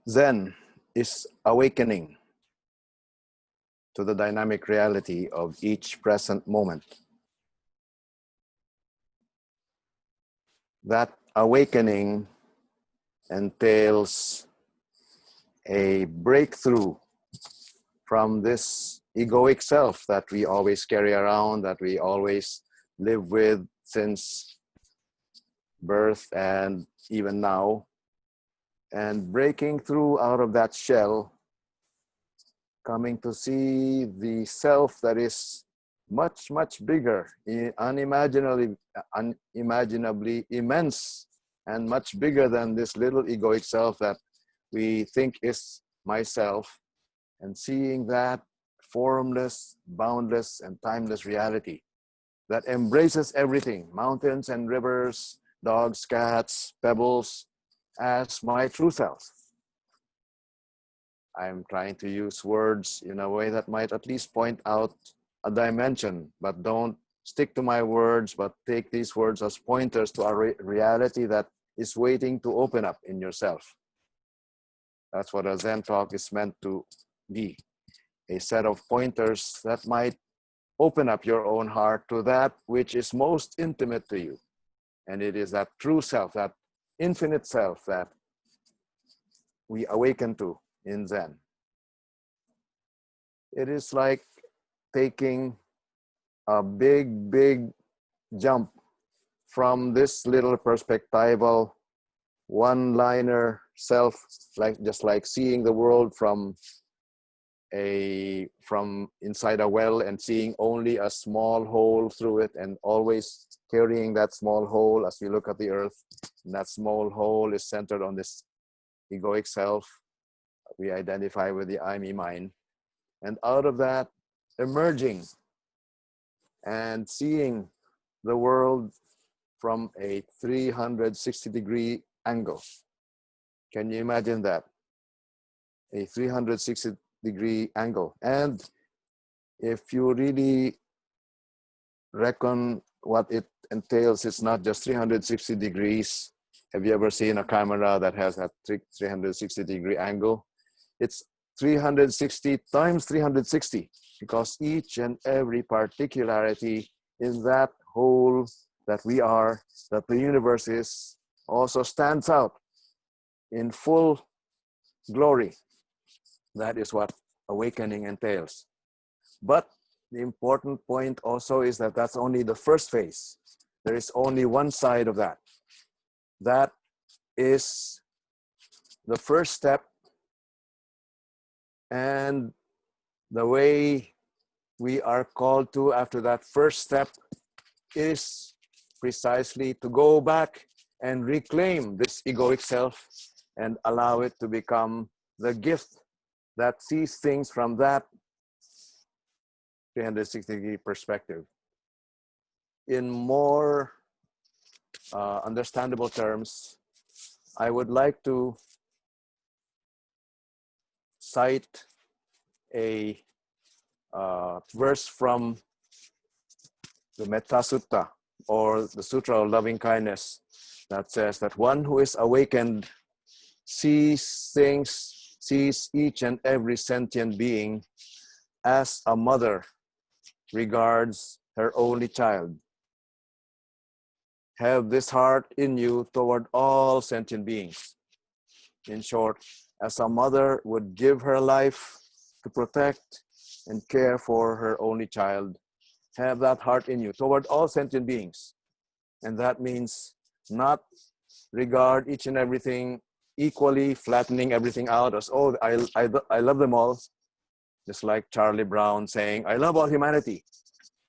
Zen is awakening to the dynamic reality of each present moment. That awakening entails a breakthrough from this egoic self that we always carry around, that we always live with since birth and even now, and breaking through out of that shell, coming to see the self that is much, much bigger, unimaginably immense, and much bigger than this little egoic self that we think is myself, and seeing that formless, boundless, and timeless reality that embraces everything, mountains and rivers, dogs, cats, pebbles, as my true self. I'm trying to use words in a way that might at least point out a dimension, but don't stick to my words, but take these words as pointers to a reality that is waiting to open up in yourself. That's what a Zen talk is meant to be, a set of pointers that might open up your own heart to that which is most intimate to you. And it is that true self, that infinite self that we awaken to in Zen. It is like taking a big, big jump from this little perspectival one-liner self, just like seeing the world from inside a well and seeing only a small hole through it, and always carrying that small hole as we look at the earth. And that small hole is centered on this egoic self we identify with the I, me, mine. And out of that, emerging and seeing the world from a 360-degree angle. Can you imagine that? A 360-degree angle. And if you really reckon what it entails, it's not just 360 degrees. Have you ever seen a camera that has a 360-degree angle? It's 360 times 360, because each and every particularity in that whole that we are, that the universe is, also stands out in full glory. That is what awakening entails. But the important point also is that that's only the first phase. There is only one side of that. That is the first step. And the way we are called to after that first step is precisely to go back and reclaim this egoic self and allow it to become the gift that sees things from that 360-degree perspective. In more understandable terms, I would like to cite a verse from the Metta Sutta, or the Sutra of Loving Kindness, that says that one who is awakened sees things, sees each and every sentient being as a mother regards her only child. Have this heart in you toward all sentient beings. In short, as a mother would give her life to protect and care for her only child, have that heart in you toward all sentient beings. And that means not regard each and everything equally, flattening everything out as, oh, I love them all. Just like Charlie Brown saying, I love all humanity.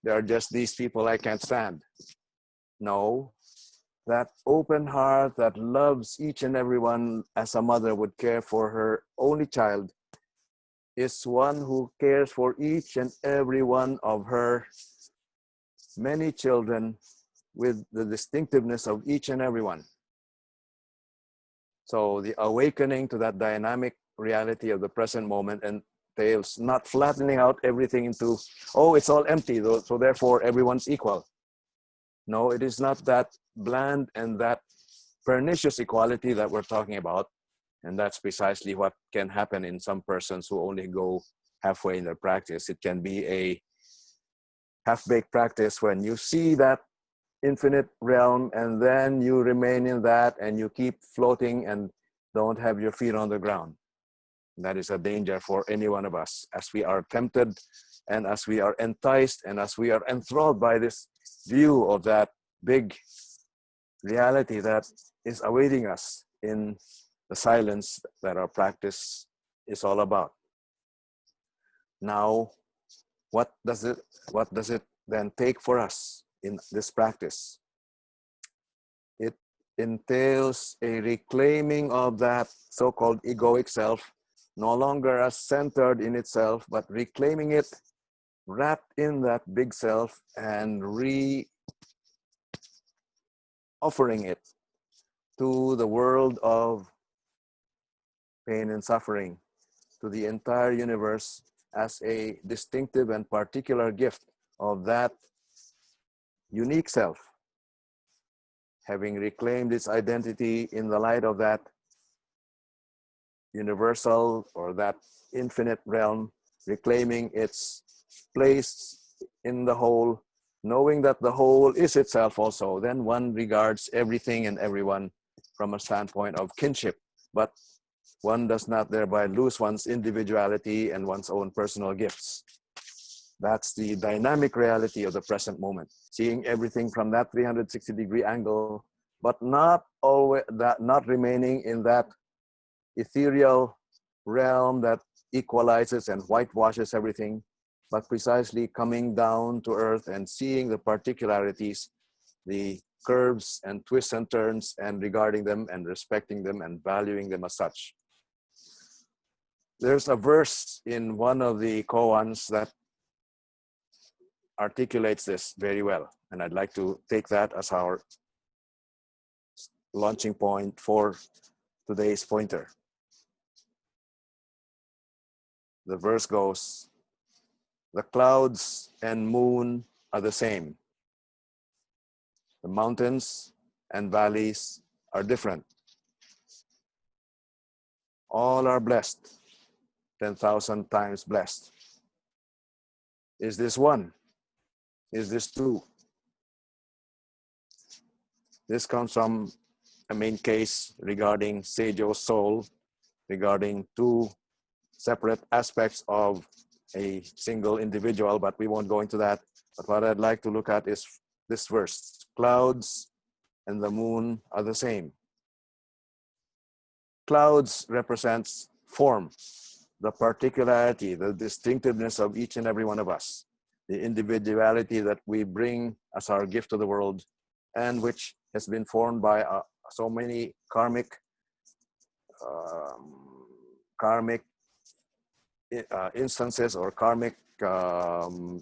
There are just these people I can't stand. No, that open heart that loves each and everyone as a mother would care for her only child is one who cares for each and every one of her many children with the distinctiveness of each and every one. So the awakening to that dynamic reality of the present moment entails not flattening out everything into, oh, it's all empty, so therefore everyone's equal. No, it is not that bland and that pernicious equality that we're talking about. And that's precisely what can happen in some persons who only go halfway in their practice. It can be a half-baked practice when you see that infinite realm and then you remain in that and you keep floating and don't have your feet on the ground. That is a danger for any one of us as we are tempted and as we are enticed and as we are enthralled by this view of that big reality that is awaiting us in the silence that our practice is all about. Now, what does it then take for us in this practice? It entails a reclaiming of that so-called egoic self, no longer as centered in itself, but reclaiming it, wrapped in that big self, and offering it to the world of pain and suffering, to the entire universe as a distinctive and particular gift of that unique self, having reclaimed its identity in the light of that universal or that infinite realm, reclaiming its place in the whole, knowing that the whole is itself also, then one regards everything and everyone from a standpoint of kinship, but one does not thereby lose one's individuality and one's own personal gifts. That's the dynamic reality of the present moment, seeing everything from that 360-degree angle, but not always not remaining in that ethereal realm that equalizes and whitewashes everything, but precisely coming down to earth and seeing the particularities, the curves and twists and turns, and regarding them and respecting them and valuing them as such. There's a verse in one of the koans that articulates this very well, and I'd like to take that as our launching point for today's pointer. The verse goes, "The clouds and moon are the same. The mountains and valleys are different. All are blessed, 10,000 times blessed. Is this one? Is this two?" This comes from a main case regarding Teisho's soul, regarding two separate aspects of a single individual, but we won't go into that. But what I'd like to look at is this verse: clouds and the moon are the same. Clouds represents form, the particularity, the distinctiveness of each and every one of us, the individuality that we bring as our gift to the world, and which has been formed by so many karmic instances or karmic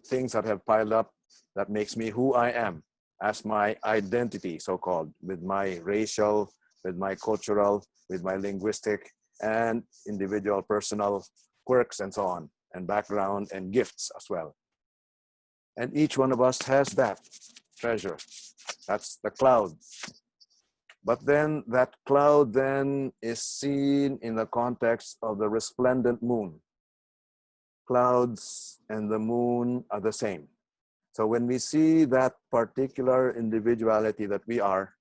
things that have piled up that makes me who I am as my identity, so-called, with my racial, with my cultural, with my linguistic and individual personal quirks and so on, and background and gifts as well. And each one of us has that treasure. That's the cloud. But then that cloud then is seen in the context of the resplendent moon. Clouds and the moon are the same. So when we see that particular individuality that we are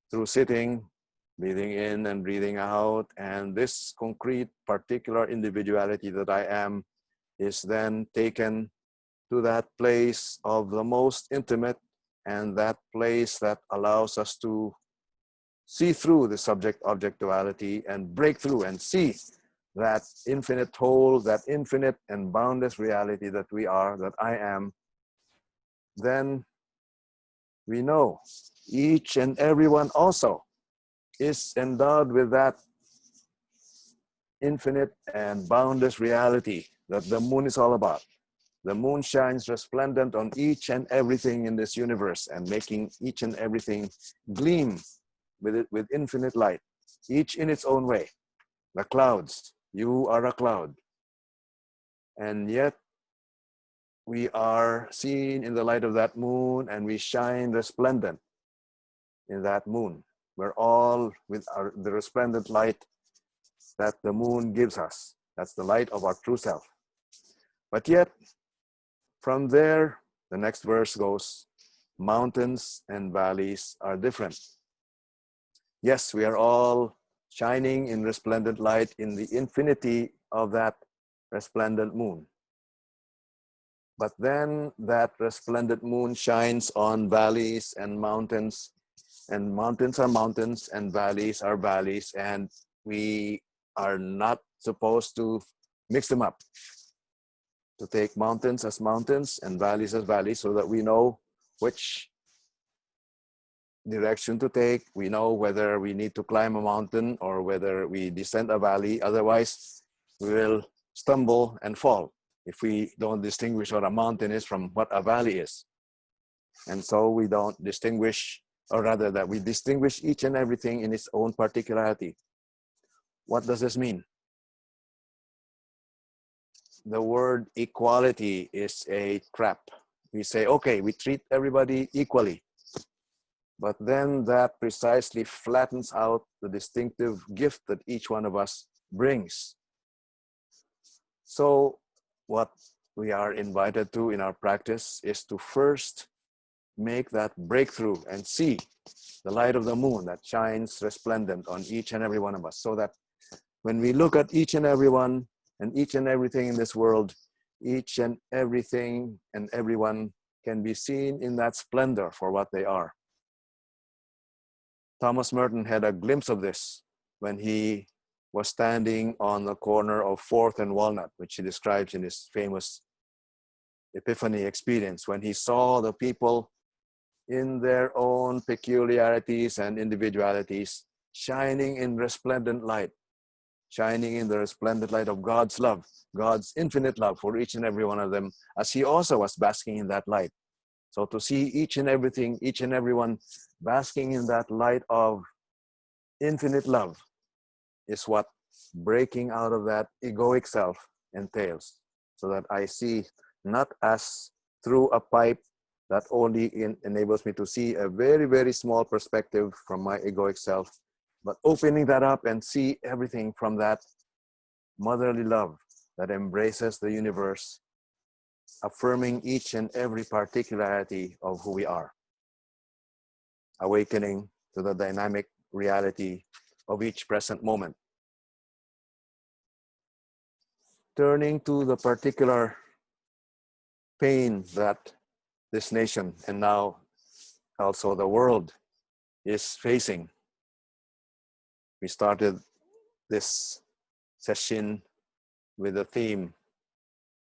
through sitting, breathing in and breathing out, and this concrete particular individuality that I am is then taken to that place of the most intimate, and that place that allows us to see through the subject-objectuality and break through and see that infinite whole, that infinite and boundless reality that we are, that I am. Then we know each and everyone also is endowed with that infinite and boundless reality that the moon is all about. The moon shines resplendent on each and everything in this universe and making each and everything gleam with infinite light, each in its own way. The clouds, you are a cloud. And yet we are seen in the light of that moon and we shine resplendent in that moon. We're all with the resplendent light that the moon gives us. That's the light of our true self. But yet, from there, the next verse goes, mountains and valleys are different. Yes, we are all shining in resplendent light in the infinity of that resplendent moon. But then that resplendent moon shines on valleys and mountains are mountains and valleys are valleys, and we are not supposed to mix them up, to take mountains as mountains and valleys as valleys, so that we know which direction to take. We know whether we need to climb a mountain or whether we descend a valley. Otherwise, we will stumble and fall if we don't distinguish what a mountain is from what a valley is. And so we don't distinguish, or rather that we distinguish each and everything in its own particularity. What does this mean? The word equality is a trap. We say, okay, we treat everybody equally. But then that precisely flattens out the distinctive gift that each one of us brings. So what we are invited to in our practice is to first make that breakthrough and see the light of the moon that shines resplendent on each and every one of us, so that when we look at each and every one and each and everything in this world, each and everything and everyone can be seen in that splendor for what they are. Thomas Merton had a glimpse of this when he was standing on the corner of 4th and Walnut, which he describes in his famous Epiphany experience, when he saw the people in their own peculiarities and individualities shining in resplendent light, shining in the resplendent light of God's love, God's infinite love for each and every one of them, as he also was basking in that light. So to see each and everything, each and everyone basking in that light of infinite love is what breaking out of that egoic self entails. So that I see not as through a pipe that only enables me to see a very, very small perspective from my egoic self, but opening that up and see everything from that motherly love that embraces the universe, affirming each and every particularity of who we are, awakening to the dynamic reality of each present moment. Turning to the particular pain that this nation and now also the world is facing. We started this session with the theme,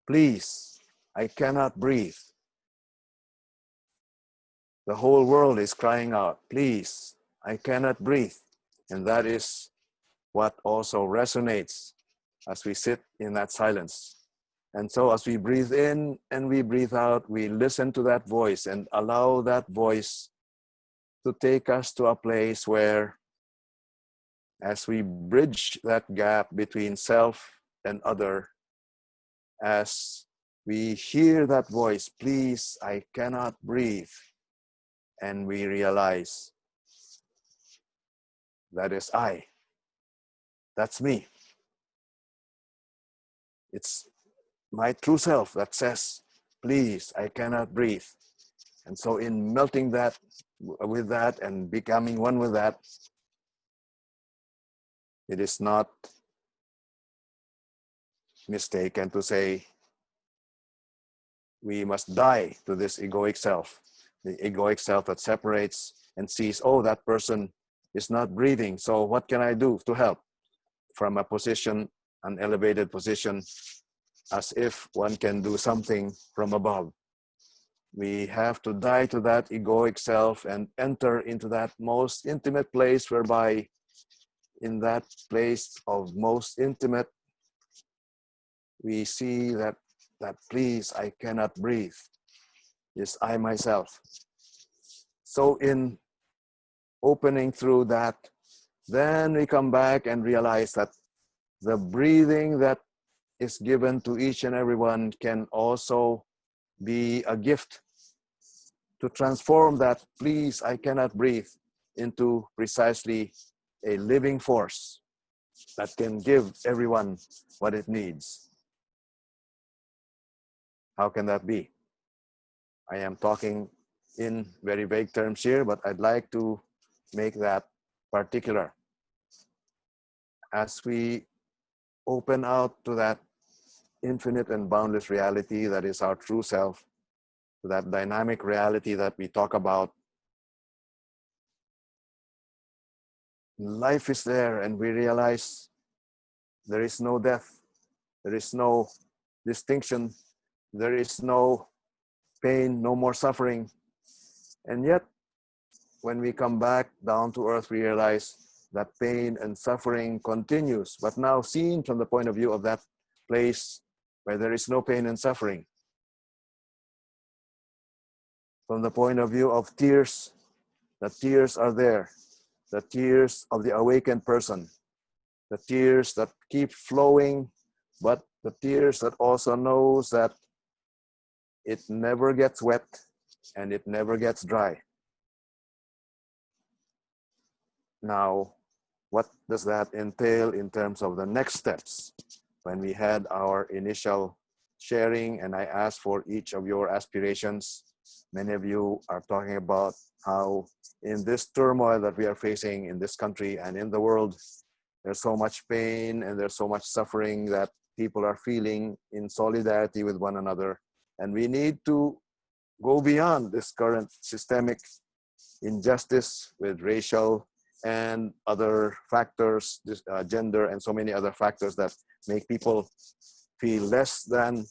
please, I cannot breathe. The whole world is crying out, please, I cannot breathe. And that is what also resonates as we sit in that silence. And so as we breathe in and we breathe out, we listen to that voice and allow that voice to take us to a place where, as we bridge that gap between self and other, as we hear that voice, please, I cannot breathe, and we realize that is I, that's me. It's my true self that says, please, I cannot breathe. And so in melting that with that and becoming one with that, it is not mistaken to say we must die to this egoic self, the egoic self that separates and sees, oh, that person is not breathing, so what can I do to help? From a position, an elevated position, as if one can do something from above. We have to die to that egoic self and enter into that most intimate place, whereby in that place of most intimate, we see that please, I cannot breathe, is I myself. So in opening through that, then we come back and realize that the breathing that is given to each and everyone can also be a gift to transform that please, I cannot breathe into precisely a living force, that can give everyone what it needs. How can that be? I am talking in very vague terms here, but I'd like to make that particular. As we open out to that infinite and boundless reality that is our true self, to that dynamic reality that we talk about, life is there, and we realize there is no death, there is no distinction, there is no pain, no more suffering. And yet, when we come back down to earth, we realize that pain and suffering continues, but now seen from the point of view of that place where there is no pain and suffering. From the point of view of tears, the tears are there. The tears of the awakened person. The tears that keep flowing, but the tears that also knows that it never gets wet and it never gets dry. Now, what does that entail in terms of the next steps? When we had our initial sharing and I asked for each of your aspirations, many of you are talking about how in this turmoil that we are facing in this country and in the world, there's so much pain and there's so much suffering that people are feeling in solidarity with one another. And we need to go beyond this current systemic injustice with racial and other factors, gender and so many other factors that make people feel less than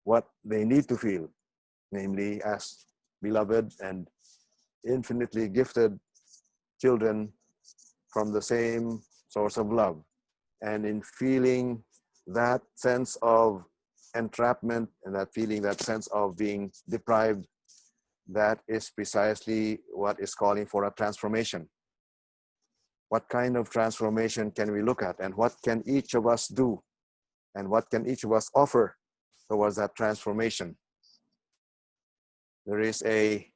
what they need to feel, namely as beloved and infinitely gifted children from the same source of love. And in feeling that sense of entrapment and that feeling, that sense of being deprived, that is precisely what is calling for a transformation. What kind of transformation can we look at, and what can each of us do, and what can each of us offer towards that transformation? There is a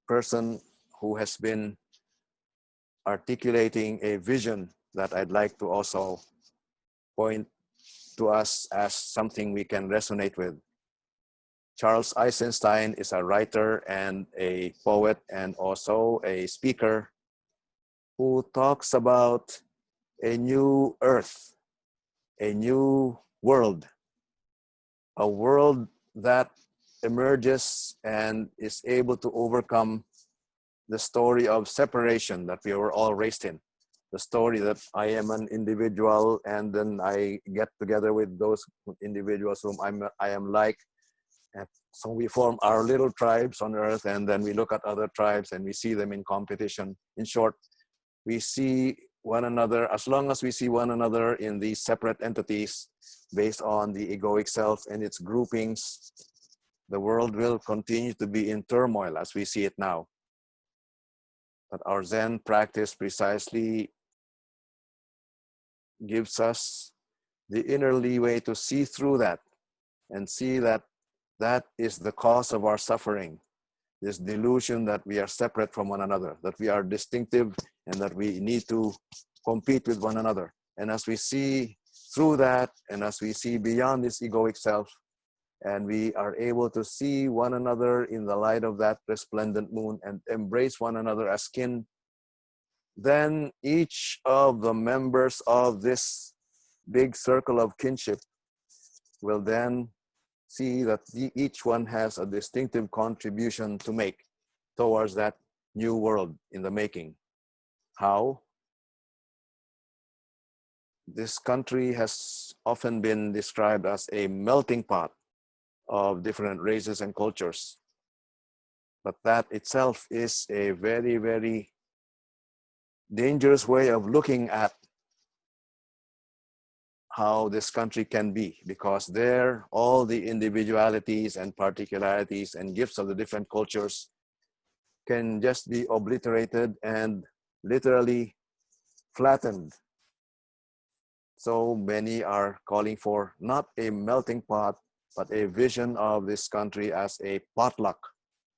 person who has been articulating a vision that I'd like to also point to us as something we can resonate with. Charles Eisenstein is a writer and a poet and also a speaker who talks about a new earth, a new world, a world that emerges and is able to overcome the story of separation that we were all raised in. The story that I am an individual and then I get together with those individuals whom I am like. And so we form our little tribes on earth, and then we look at other tribes and we see them in competition. In short, we see one another, as long as we see one another in these separate entities based on the egoic self and its groupings, the world will continue to be in turmoil as we see it now. But our Zen practice precisely gives us the inner leeway to see through that and see that that is the cause of our suffering. This delusion that we are separate from one another, that we are distinctive and that we need to compete with one another. And as we see through that, and as we see beyond this egoic self, and we are able to see one another in the light of that resplendent moon and embrace one another as kin, then each of the members of this big circle of kinship will then see that each one has a distinctive contribution to make towards that new world in the making. How? This country has often been described as a melting pot of different races and cultures. But that itself is a very, very dangerous way of looking at how this country can be, because there all the individualities and particularities and gifts of the different cultures can just be obliterated and literally flattened. So many are calling for not a melting pot, but a vision of this country as a potluck,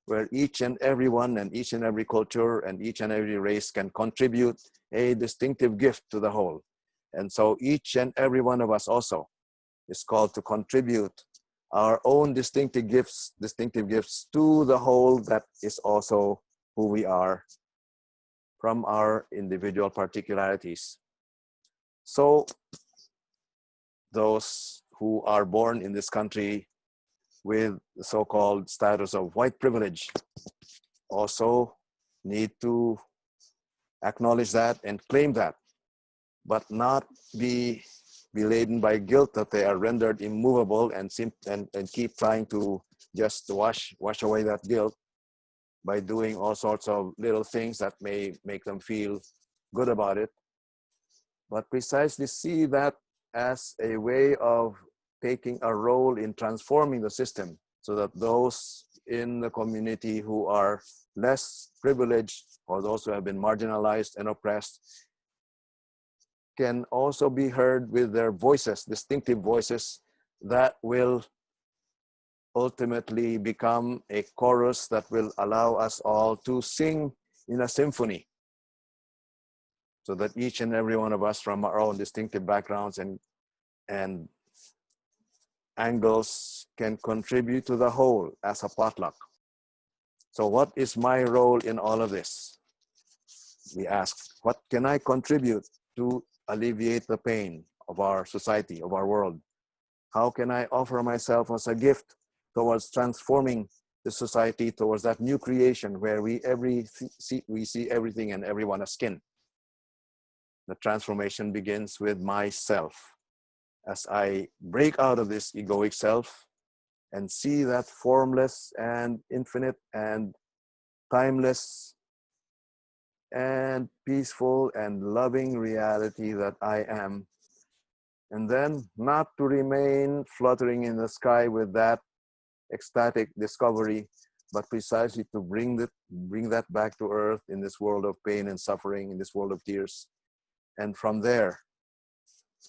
where each and every one and each and every culture and each and every race can contribute a distinctive gift to the whole. And so each and every one of us also is called to contribute our own distinctive gifts to the whole that is also who we are from our individual particularities. So those who are born in this country with the so-called status of white privilege also need to acknowledge that and claim that, but not be laden by guilt that they are rendered immovable and keep trying to just wash away that guilt by doing all sorts of little things that may make them feel good about it, but precisely see that as a way of taking a role in transforming the system so that those in the community who are less privileged or those who have been marginalized and oppressed can also be heard with their voices, distinctive voices that will ultimately become a chorus that will allow us all to sing in a symphony, so that each and every one of us from our own distinctive backgrounds and angles can contribute to the whole as a potluck. So what is my role in all of this? We ask, what can I contribute to alleviate the pain of our society, of our world? How can I offer myself as a gift towards transforming the society towards that new creation where we see everything and everyone as skin? The transformation begins with myself. As I break out of this egoic self and see that formless and infinite and timeless and peaceful and loving reality that I am, and then not to remain fluttering in the sky with that ecstatic discovery, but precisely to bring that back to earth in this world of pain and suffering, in this world of tears, and from there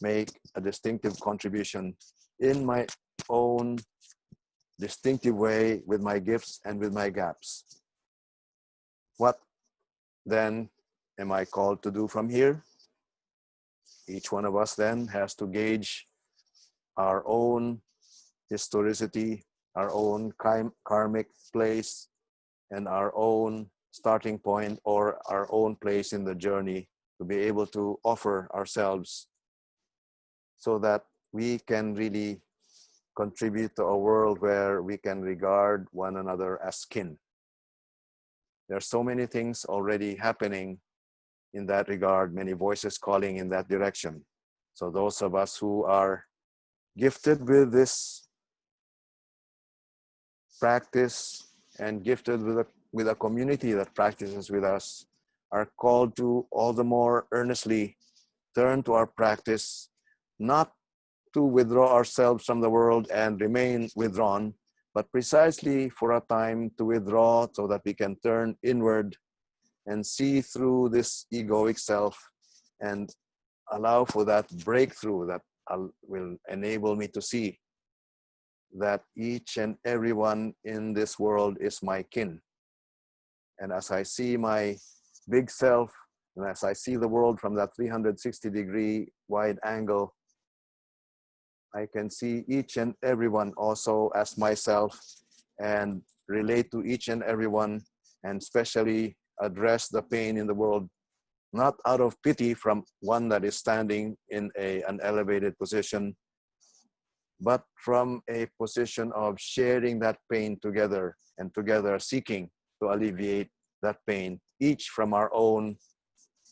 make a distinctive contribution in my own distinctive way with my gifts and with my gaps. What then am I called to do from here? Each one of us then has to gauge our own historicity, our own karmic place, and our own starting point or our own place in the journey to be able to offer ourselves so that we can really contribute to a world where we can regard one another as kin. There are so many things already happening in that regard, many voices calling in that direction. So those of us who are gifted with this practice and gifted with a community that practices with us are called to all the more earnestly turn to our practice, not to withdraw ourselves from the world and remain withdrawn, but precisely for a time to withdraw so that we can turn inward and see through this egoic self and allow for that breakthrough that will enable me to see that each and everyone in this world is my kin. And as I see my big self, and as I see the world from that 360-degree wide angle, I can see each and everyone also as myself and relate to each and everyone, and especially address the pain in the world, not out of pity from one that is standing in an elevated position, but from a position of sharing that pain together and together seeking to alleviate that pain, each from our own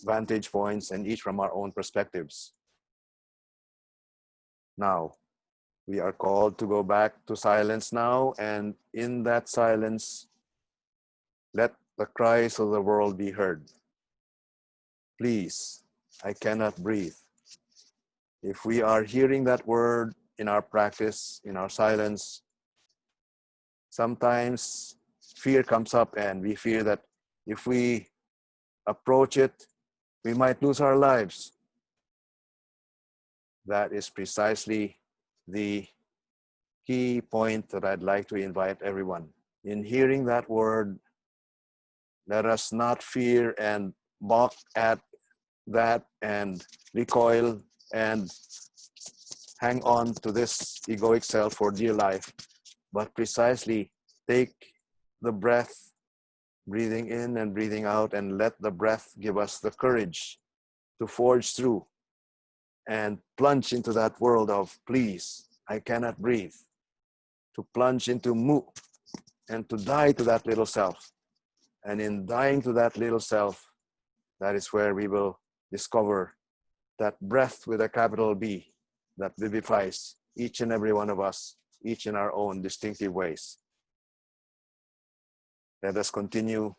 vantage points and each from our own perspectives. Now, we are called to go back to silence now, and in that silence, let the cries of the world be heard. Please, I cannot breathe. If we are hearing that word in our practice, in our silence, sometimes fear comes up and we fear that if we approach it, we might lose our lives. That is precisely the key point that I'd like to invite everyone. In hearing that word, let us not fear and balk at that and recoil and hang on to this egoic self for dear life, but precisely take the breath, breathing in and breathing out, and let the breath give us the courage to forge through and plunge into that world of please, I cannot breathe, to plunge into mu and to die to that little self. And in dying to that little self, that is where we will discover that breath with a capital B that vivifies each and every one of us, each in our own distinctive ways. Let us continue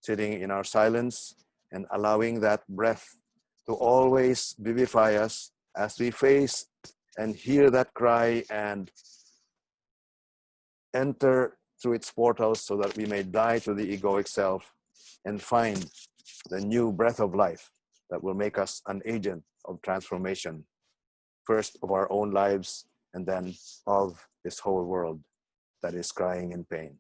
sitting in our silence and allowing that breath to always vivify us as we face and hear that cry and enter through its portals so that we may die to the egoic self and find the new breath of life that will make us an agent of transformation, first of our own lives and then of this whole world that is crying in pain.